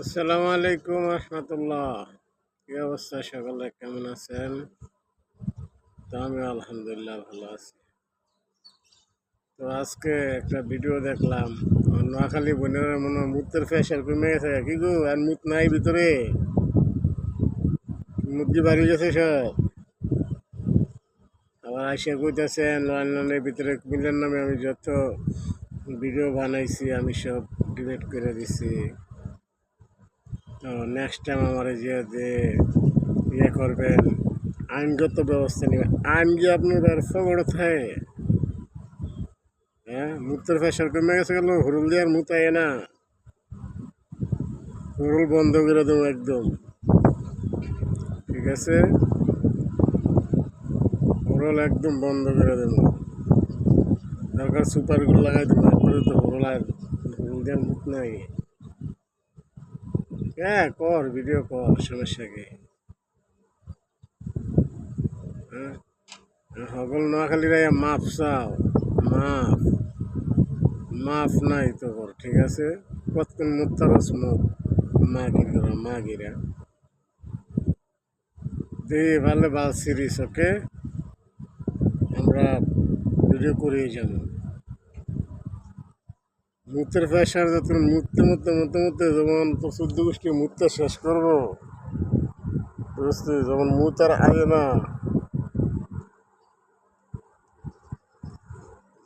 আসসালামু আলাইকুম রহমতুল্লাহ। কি অবস্থা, সকালে কেমন আছেন? তো আমি আলহামদুলিল্লাহ ভালো আছি। তো আজকে একটা ভিডিও দেখলাম, নোয়াখালী বোনের মনে হয় মুতের ফ্যাশন কমে গেছে। কি গো, আর মুত নাই ভিতরে? মুরগি বাড়ি গেছে সব। আবার আইসা কইতেছেন লন্ডনের ভিতরে কুমিল্লার নামে আমি যত ভিডিও বানাইছি আমি সব ডিলিট করে দিছি। তো নেক্সট টাইম আমার যে ইয়ে করবেন, আইনগত ব্যবস্থা নেবেন। আইন কি আপনার ব্যবস্থা থাকে? হ্যাঁ, মুতের প্রেশার কমে গেছে, গেল হুরুল দেওয়ার মুত আয় না, হুরুল বন্ধ করে দেবো একদম। ঠিক আছে, হুরুল একদম বন্ধ করে দেবো। দরকার সুপারগুলো লাগাই দেবো, একবারে তো হুরুল আর হুরুল দেওয়ার মুত নাই। হ্যাঁ কর, ভিডিও কর, সমস্যা কি? হ্যাঁ, সকল নোয়াখালী রাইয়া মাফ চাও, মাফ মাফ নাই তো কর। ঠিক আছে, কতক্ষণ মুখ তারস মুখ মাগির করা মাগিরা দিয়ে ভালো ভাল সিরিজ। ওকে, আমরা ভিডিও করেই যাব। মুতের প্রেশার যখন মুততে যেমন তো 14 গোষ্ঠী মুততে শেষ করবো, বুঝতে যেমন মুত আর আগে না,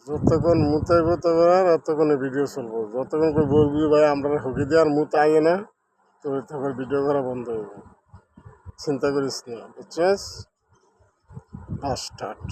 যতক্ষণ মুতাইব ততক্ষণে ভিডিও চলবো। যতক্ষণ করে বলবি ভাই আমরা হুকি দেওয়ার মুত আগে না, তো তখন ভিডিও করা বন্ধ হইব। চিন্তা করিস না, বুঝছিস? স্টার্ট।